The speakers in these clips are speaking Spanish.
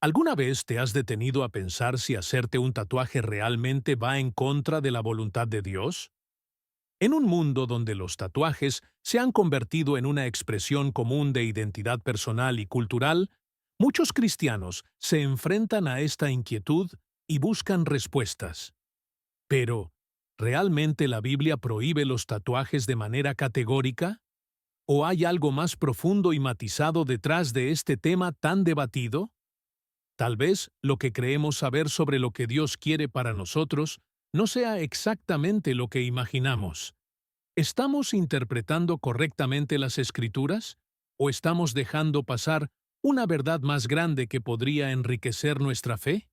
¿Alguna vez te has detenido a pensar si hacerte un tatuaje realmente va en contra de la voluntad de Dios? En un mundo donde los tatuajes se han convertido en una expresión común de identidad personal y cultural, muchos cristianos se enfrentan a esta inquietud y buscan respuestas. Pero, ¿realmente la Biblia prohíbe los tatuajes de manera categórica? ¿O hay algo más profundo y matizado detrás de este tema tan debatido? Tal vez lo que creemos saber sobre lo que Dios quiere para nosotros no sea exactamente lo que imaginamos. ¿Estamos interpretando correctamente las Escrituras? ¿O estamos dejando pasar una verdad más grande que podría enriquecer nuestra fe?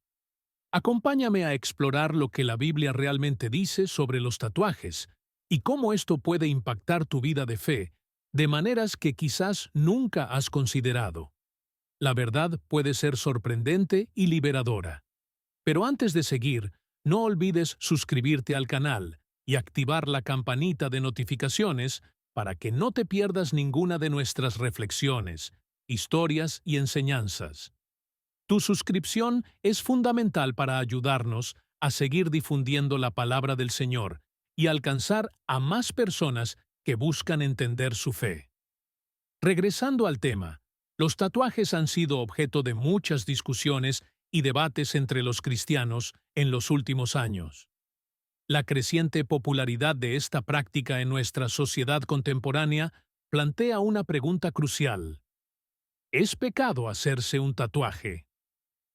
Acompáñame a explorar lo que la Biblia realmente dice sobre los tatuajes y cómo esto puede impactar tu vida de fe de maneras que quizás nunca has considerado. La verdad puede ser sorprendente y liberadora. Pero antes de seguir, no olvides suscribirte al canal y activar la campanita de notificaciones para que no te pierdas ninguna de nuestras reflexiones, historias y enseñanzas. Tu suscripción es fundamental para ayudarnos a seguir difundiendo la palabra del Señor y alcanzar a más personas que buscan entender su fe. Regresando al tema, los tatuajes han sido objeto de muchas discusiones y debates entre los cristianos en los últimos años. La creciente popularidad de esta práctica en nuestra sociedad contemporánea plantea una pregunta crucial. ¿Es pecado hacerse un tatuaje?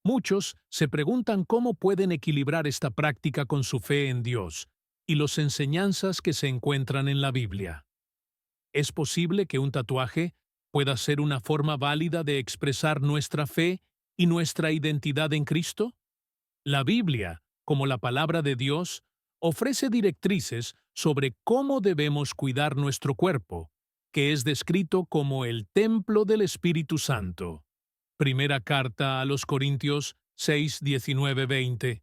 Muchos se preguntan cómo pueden equilibrar esta práctica con su fe en Dios y las enseñanzas que se encuentran en la Biblia. ¿Es posible que un tatuaje pueda ser una forma válida de expresar nuestra fe y nuestra identidad en Cristo? La Biblia, como la palabra de Dios, ofrece directrices sobre cómo debemos cuidar nuestro cuerpo, que es descrito como el templo del Espíritu Santo. Primera carta a los Corintios 6, 19, 20.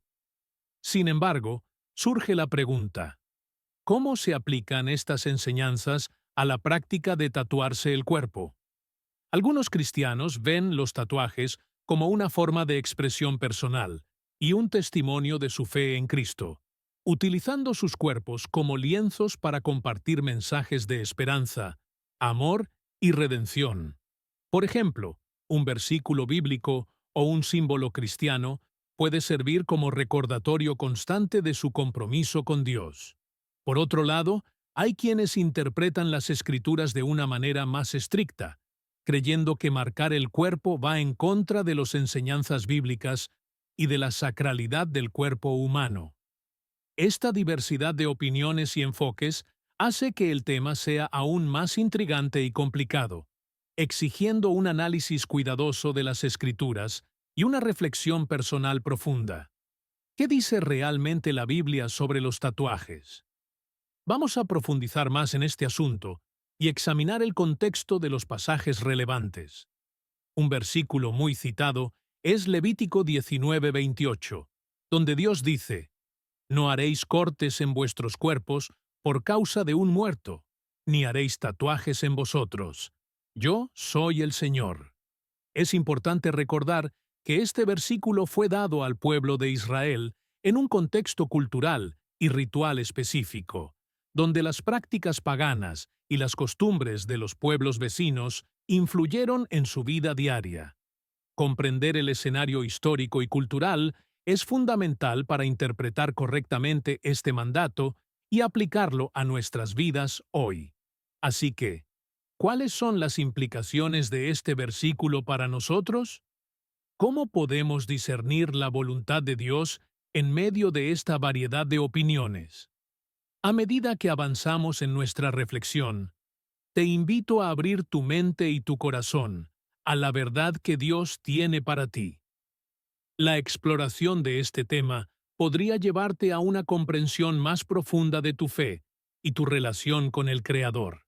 Sin embargo, surge la pregunta: ¿cómo se aplican estas enseñanzas a la práctica de tatuarse el cuerpo? Algunos cristianos ven los tatuajes como una forma de expresión personal y un testimonio de su fe en Cristo, utilizando sus cuerpos como lienzos para compartir mensajes de esperanza, amor y redención. Por ejemplo, un versículo bíblico o un símbolo cristiano puede servir como recordatorio constante de su compromiso con Dios. Por otro lado, hay quienes interpretan las Escrituras de una manera más estricta, creyendo que marcar el cuerpo va en contra de las enseñanzas bíblicas y de la sacralidad del cuerpo humano. Esta diversidad de opiniones y enfoques hace que el tema sea aún más intrigante y complicado, exigiendo un análisis cuidadoso de las Escrituras y una reflexión personal profunda. ¿Qué dice realmente la Biblia sobre los tatuajes? Vamos a profundizar más en este asunto y examinar el contexto de los pasajes relevantes. Un versículo muy citado es Levítico 19:28, donde Dios dice: «No haréis cortes en vuestros cuerpos por causa de un muerto, ni haréis tatuajes en vosotros. Yo soy el Señor». Es importante recordar que este versículo fue dado al pueblo de Israel en un contexto cultural y ritual específico, donde las prácticas paganas y las costumbres de los pueblos vecinos influyeron en su vida diaria. Comprender el escenario histórico y cultural es fundamental para interpretar correctamente este mandato y aplicarlo a nuestras vidas hoy. Así que, ¿cuáles son las implicaciones de este versículo para nosotros? ¿Cómo podemos discernir la voluntad de Dios en medio de esta variedad de opiniones? A medida que avanzamos en nuestra reflexión, te invito a abrir tu mente y tu corazón a la verdad que Dios tiene para ti. La exploración de este tema podría llevarte a una comprensión más profunda de tu fe y tu relación con el Creador.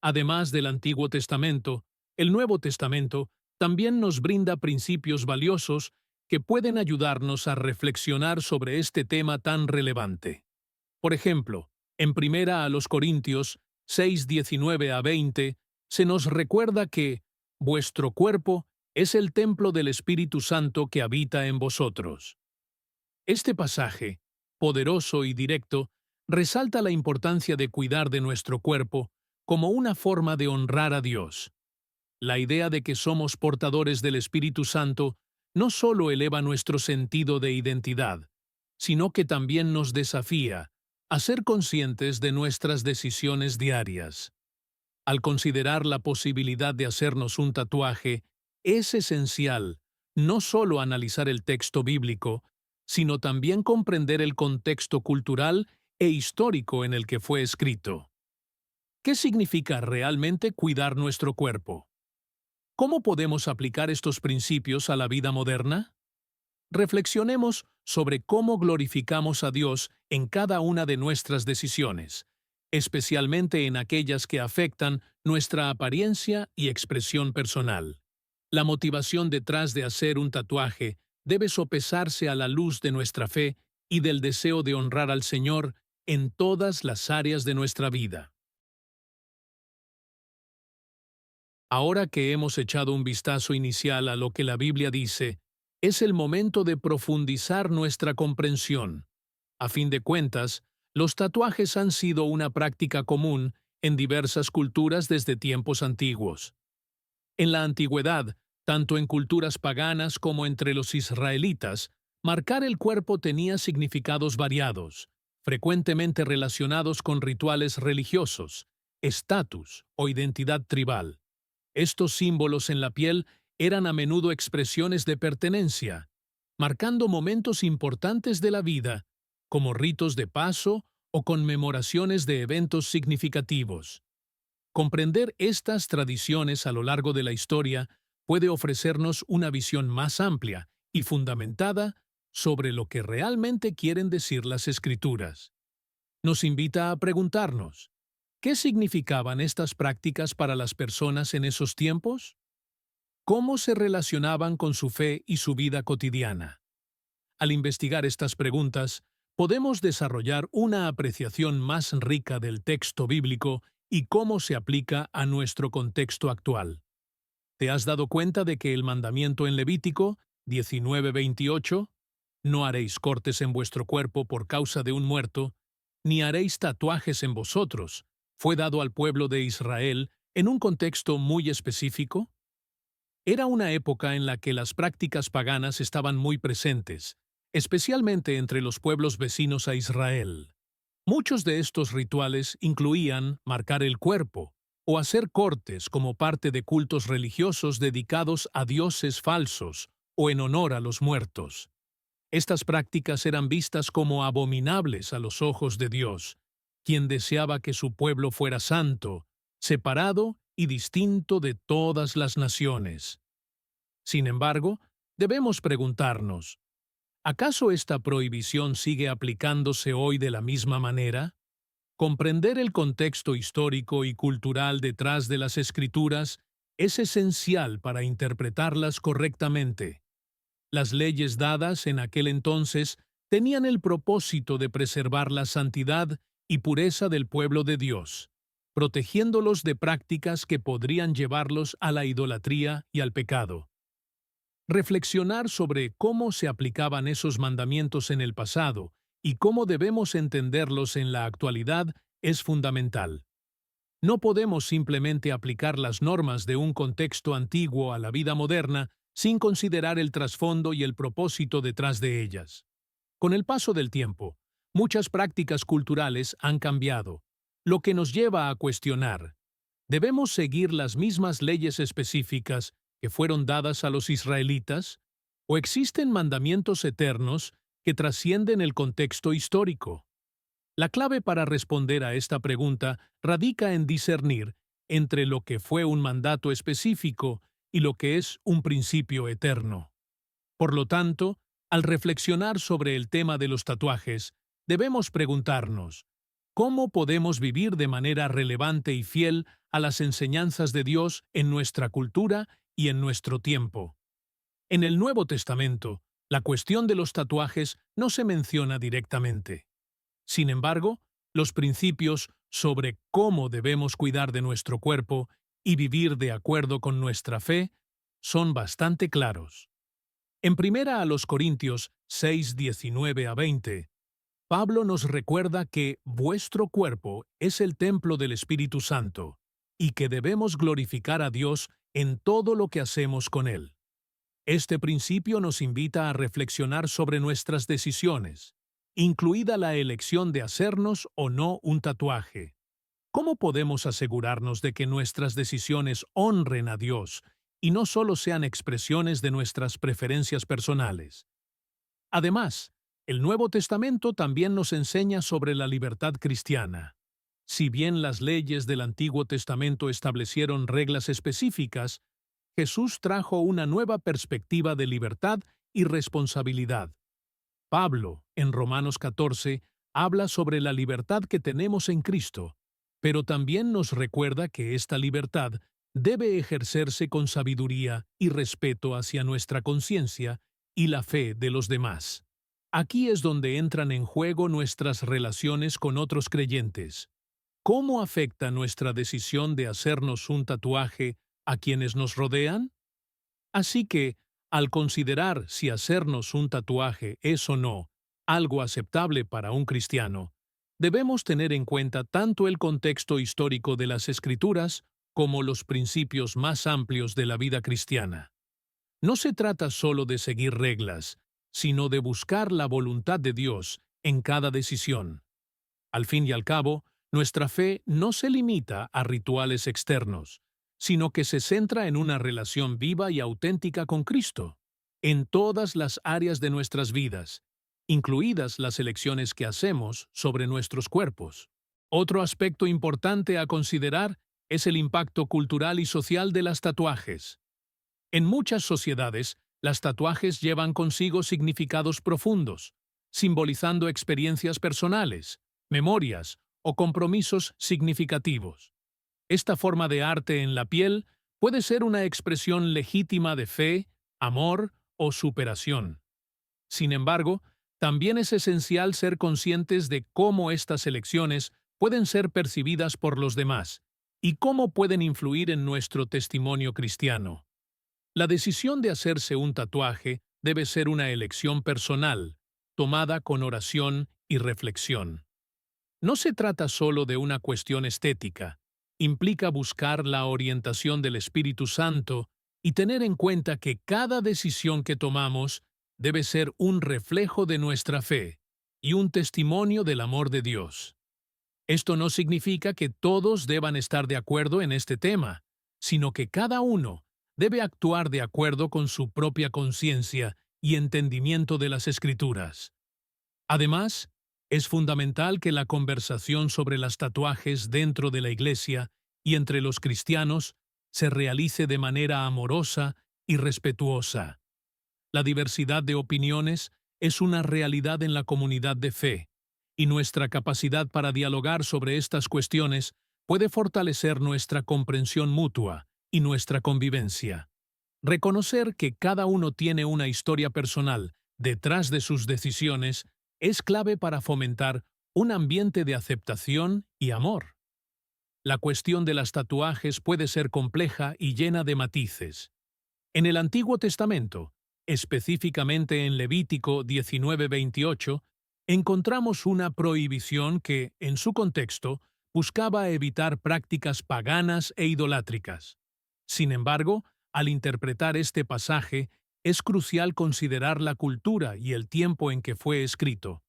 Además del Antiguo Testamento, el Nuevo Testamento también nos brinda principios valiosos que pueden ayudarnos a reflexionar sobre este tema tan relevante. Por ejemplo, en Primera a los Corintios 6, 19 a 20, se nos recuerda que vuestro cuerpo es el templo del Espíritu Santo que habita en vosotros. Este pasaje, poderoso y directo, resalta la importancia de cuidar de nuestro cuerpo como una forma de honrar a Dios. La idea de que somos portadores del Espíritu Santo no solo eleva nuestro sentido de identidad, sino que también nos desafía a ser conscientes de nuestras decisiones diarias. Al considerar la posibilidad de hacernos un tatuaje, es esencial no solo analizar el texto bíblico, sino también comprender el contexto cultural e histórico en el que fue escrito. ¿Qué significa realmente cuidar nuestro cuerpo? ¿Cómo podemos aplicar estos principios a la vida moderna? Reflexionemos sobre cómo glorificamos a Dios en cada una de nuestras decisiones, especialmente en aquellas que afectan nuestra apariencia y expresión personal. La motivación detrás de hacer un tatuaje debe sopesarse a la luz de nuestra fe y del deseo de honrar al Señor en todas las áreas de nuestra vida. Ahora que hemos echado un vistazo inicial a lo que la Biblia dice, es el momento de profundizar nuestra comprensión. A fin de cuentas, los tatuajes han sido una práctica común en diversas culturas desde tiempos antiguos. En la antigüedad, tanto en culturas paganas como entre los israelitas, marcar el cuerpo tenía significados variados, frecuentemente relacionados con rituales religiosos, estatus o identidad tribal. Estos símbolos en la piel eran a menudo expresiones de pertenencia, marcando momentos importantes de la vida, como ritos de paso o conmemoraciones de eventos significativos. Comprender estas tradiciones a lo largo de la historia puede ofrecernos una visión más amplia y fundamentada sobre lo que realmente quieren decir las Escrituras. Nos invita a preguntarnos, ¿qué significaban estas prácticas para las personas en esos tiempos? ¿Cómo se relacionaban con su fe y su vida cotidiana? Al investigar estas preguntas, podemos desarrollar una apreciación más rica del texto bíblico y cómo se aplica a nuestro contexto actual. ¿Te has dado cuenta de que el mandamiento en Levítico 19:28, no haréis cortes en vuestro cuerpo por causa de un muerto, ni haréis tatuajes en vosotros, fue dado al pueblo de Israel en un contexto muy específico? Era una época en la que las prácticas paganas estaban muy presentes, especialmente entre los pueblos vecinos a Israel. Muchos de estos rituales incluían marcar el cuerpo o hacer cortes como parte de cultos religiosos dedicados a dioses falsos o en honor a los muertos. Estas prácticas eran vistas como abominables a los ojos de Dios, quien deseaba que su pueblo fuera santo, separado y distinto de todas las naciones. Sin embargo, debemos preguntarnos, ¿acaso esta prohibición sigue aplicándose hoy de la misma manera? Comprender el contexto histórico y cultural detrás de las Escrituras es esencial para interpretarlas correctamente. Las leyes dadas en aquel entonces tenían el propósito de preservar la santidad y pureza del pueblo de Dios, protegiéndolos de prácticas que podrían llevarlos a la idolatría y al pecado. Reflexionar sobre cómo se aplicaban esos mandamientos en el pasado y cómo debemos entenderlos en la actualidad es fundamental. No podemos simplemente aplicar las normas de un contexto antiguo a la vida moderna sin considerar el trasfondo y el propósito detrás de ellas. Con el paso del tiempo, muchas prácticas culturales han cambiado, lo que nos lleva a cuestionar, ¿debemos seguir las mismas leyes específicas que fueron dadas a los israelitas? ¿O existen mandamientos eternos que trascienden el contexto histórico? La clave para responder a esta pregunta radica en discernir entre lo que fue un mandato específico y lo que es un principio eterno. Por lo tanto, al reflexionar sobre el tema de los tatuajes, debemos preguntarnos, ¿cómo podemos vivir de manera relevante y fiel a las enseñanzas de Dios en nuestra cultura y en nuestro tiempo? En el Nuevo Testamento, la cuestión de los tatuajes no se menciona directamente. Sin embargo, los principios sobre cómo debemos cuidar de nuestro cuerpo y vivir de acuerdo con nuestra fe son bastante claros. En primera a los Corintios 6, 19 a 20, Pablo nos recuerda que vuestro cuerpo es el templo del Espíritu Santo y que debemos glorificar a Dios en todo lo que hacemos con él. Este principio nos invita a reflexionar sobre nuestras decisiones, incluida la elección de hacernos o no un tatuaje. ¿Cómo podemos asegurarnos de que nuestras decisiones honren a Dios y no solo sean expresiones de nuestras preferencias personales? Además, el Nuevo Testamento también nos enseña sobre la libertad cristiana. Si bien las leyes del Antiguo Testamento establecieron reglas específicas, Jesús trajo una nueva perspectiva de libertad y responsabilidad. Pablo, en Romanos 14, habla sobre la libertad que tenemos en Cristo, pero también nos recuerda que esta libertad debe ejercerse con sabiduría y respeto hacia nuestra conciencia y la fe de los demás. Aquí es donde entran en juego nuestras relaciones con otros creyentes. ¿Cómo afecta nuestra decisión de hacernos un tatuaje a quienes nos rodean? Así que, al considerar si hacernos un tatuaje es o no algo aceptable para un cristiano, debemos tener en cuenta tanto el contexto histórico de las Escrituras como los principios más amplios de la vida cristiana. No se trata solo de seguir reglas, sino de buscar la voluntad de Dios en cada decisión. Al fin y al cabo, nuestra fe no se limita a rituales externos, sino que se centra en una relación viva y auténtica con Cristo, en todas las áreas de nuestras vidas, incluidas las elecciones que hacemos sobre nuestros cuerpos. Otro aspecto importante a considerar es el impacto cultural y social de las tatuajes. En muchas sociedades, las tatuajes llevan consigo significados profundos, simbolizando experiencias personales, memorias o compromisos significativos. Esta forma de arte en la piel puede ser una expresión legítima de fe, amor o superación. Sin embargo, también es esencial ser conscientes de cómo estas elecciones pueden ser percibidas por los demás y cómo pueden influir en nuestro testimonio cristiano. La decisión de hacerse un tatuaje debe ser una elección personal, tomada con oración y reflexión. No se trata solo de una cuestión estética, implica buscar la orientación del Espíritu Santo y tener en cuenta que cada decisión que tomamos debe ser un reflejo de nuestra fe y un testimonio del amor de Dios. Esto no significa que todos deban estar de acuerdo en este tema, sino que cada uno debe actuar de acuerdo con su propia conciencia y entendimiento de las Escrituras. Además, es fundamental que la conversación sobre los tatuajes dentro de la Iglesia y entre los cristianos se realice de manera amorosa y respetuosa. La diversidad de opiniones es una realidad en la comunidad de fe, y nuestra capacidad para dialogar sobre estas cuestiones puede fortalecer nuestra comprensión mutua y nuestra convivencia. Reconocer que cada uno tiene una historia personal detrás de sus decisiones es clave para fomentar un ambiente de aceptación y amor. La cuestión de los tatuajes puede ser compleja y llena de matices. En el Antiguo Testamento, específicamente en Levítico 19:28, encontramos una prohibición que, en su contexto, buscaba evitar prácticas paganas e idolátricas. Sin embargo, al interpretar este pasaje, es crucial considerar la cultura y el tiempo en que fue escrito,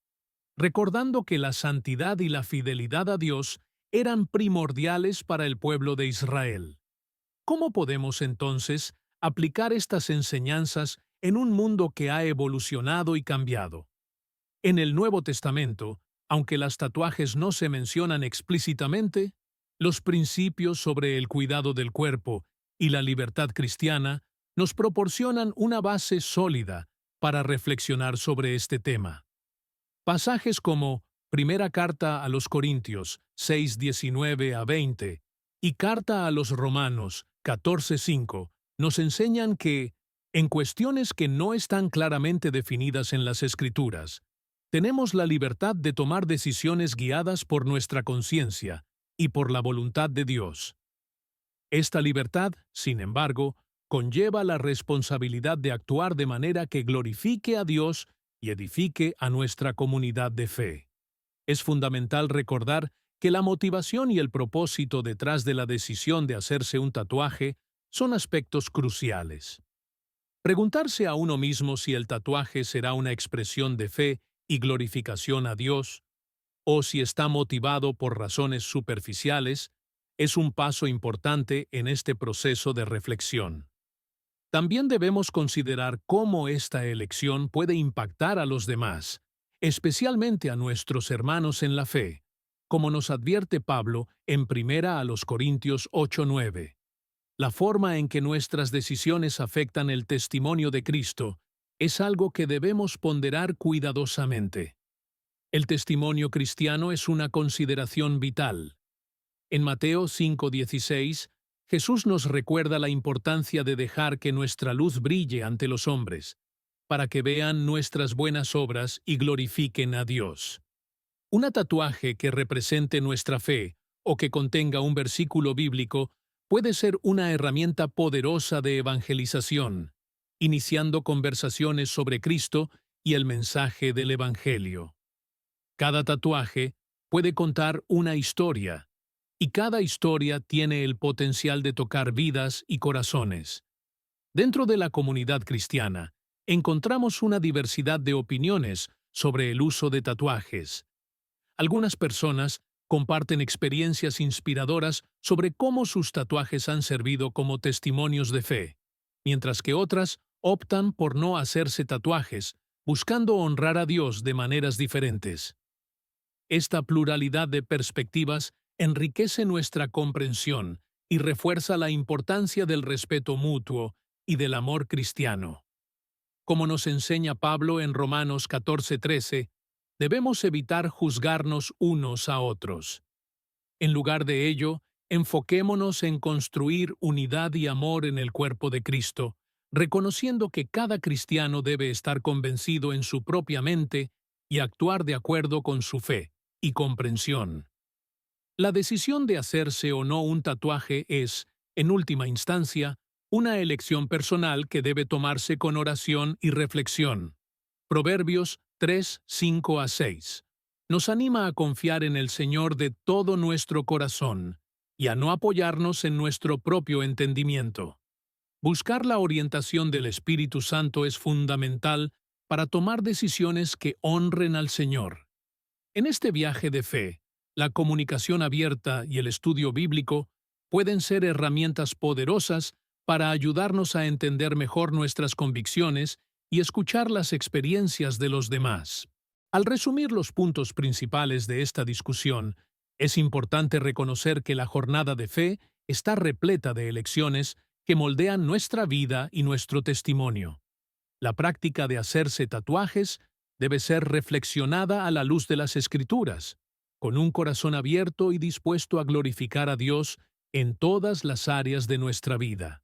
recordando que la santidad y la fidelidad a Dios eran primordiales para el pueblo de Israel. ¿Cómo podemos entonces aplicar estas enseñanzas en un mundo que ha evolucionado y cambiado? En el Nuevo Testamento, aunque los tatuajes no se mencionan explícitamente, los principios sobre el cuidado del cuerpo y la libertad cristiana nos proporcionan una base sólida para reflexionar sobre este tema. Pasajes como Primera Carta a los Corintios 6:19 a 20 y Carta a los Romanos 14:5 nos enseñan que, en cuestiones que no están claramente definidas en las Escrituras, tenemos la libertad de tomar decisiones guiadas por nuestra conciencia y por la voluntad de Dios. Esta libertad, sin embargo, conlleva la responsabilidad de actuar de manera que glorifique a Dios y edifique a nuestra comunidad de fe. Es fundamental recordar que la motivación y el propósito detrás de la decisión de hacerse un tatuaje son aspectos cruciales. Preguntarse a uno mismo si el tatuaje será una expresión de fe y glorificación a Dios, o si está motivado por razones superficiales, es un paso importante en este proceso de reflexión. También debemos considerar cómo esta elección puede impactar a los demás, especialmente a nuestros hermanos en la fe, como nos advierte Pablo en 1 Corintios 8:9. La forma en que nuestras decisiones afectan el testimonio de Cristo es algo que debemos ponderar cuidadosamente. El testimonio cristiano es una consideración vital. En Mateo 5:16, Jesús nos recuerda la importancia de dejar que nuestra luz brille ante los hombres, para que vean nuestras buenas obras y glorifiquen a Dios. Un tatuaje que represente nuestra fe o que contenga un versículo bíblico puede ser una herramienta poderosa de evangelización, iniciando conversaciones sobre Cristo y el mensaje del Evangelio. Cada tatuaje puede contar una historia, y cada historia tiene el potencial de tocar vidas y corazones. Dentro de la comunidad cristiana, encontramos una diversidad de opiniones sobre el uso de tatuajes. Algunas personas comparten experiencias inspiradoras sobre cómo sus tatuajes han servido como testimonios de fe, mientras que otras optan por no hacerse tatuajes, buscando honrar a Dios de maneras diferentes. Esta pluralidad de perspectivas enriquece nuestra comprensión y refuerza la importancia del respeto mutuo y del amor cristiano. Como nos enseña Pablo en Romanos 14:13, debemos evitar juzgarnos unos a otros. En lugar de ello, enfoquémonos en construir unidad y amor en el cuerpo de Cristo, reconociendo que cada cristiano debe estar convencido en su propia mente y actuar de acuerdo con su fe y comprensión. La decisión de hacerse o no un tatuaje es, en última instancia, una elección personal que debe tomarse con oración y reflexión. Proverbios 3:5-6 nos anima a confiar en el Señor de todo nuestro corazón y a no apoyarnos en nuestro propio entendimiento. Buscar la orientación del Espíritu Santo es fundamental para tomar decisiones que honren al Señor. En este viaje de fe, la comunicación abierta y el estudio bíblico pueden ser herramientas poderosas para ayudarnos a entender mejor nuestras convicciones y escuchar las experiencias de los demás. Al resumir los puntos principales de esta discusión, es importante reconocer que la jornada de fe está repleta de elecciones que moldean nuestra vida y nuestro testimonio. La práctica de hacerse tatuajes debe ser reflexionada a la luz de las Escrituras, con un corazón abierto y dispuesto a glorificar a Dios en todas las áreas de nuestra vida.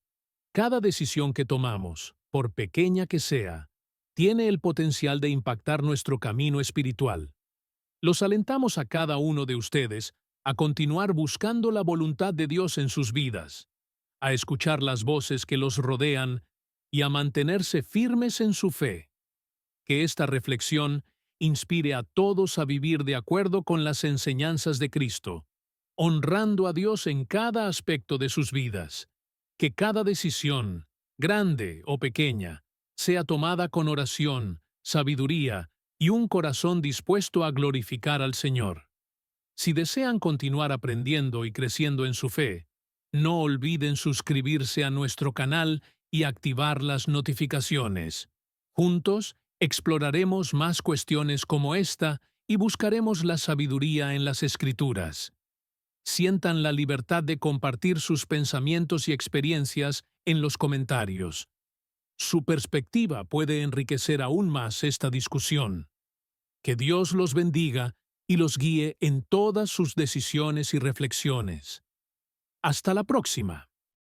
Cada decisión que tomamos, por pequeña que sea, tiene el potencial de impactar nuestro camino espiritual. Los alentamos a cada uno de ustedes a continuar buscando la voluntad de Dios en sus vidas, a escuchar las voces que los rodean y a mantenerse firmes en su fe. Que esta reflexión inspire a todos a vivir de acuerdo con las enseñanzas de Cristo, honrando a Dios en cada aspecto de sus vidas. Que cada decisión, grande o pequeña, sea tomada con oración, sabiduría y un corazón dispuesto a glorificar al Señor. Si desean continuar aprendiendo y creciendo en su fe, no olviden suscribirse a nuestro canal y activar las notificaciones. Juntos, exploraremos más cuestiones como esta y buscaremos la sabiduría en las Escrituras. Sientan la libertad de compartir sus pensamientos y experiencias en los comentarios. Su perspectiva puede enriquecer aún más esta discusión. Que Dios los bendiga y los guíe en todas sus decisiones y reflexiones. Hasta la próxima.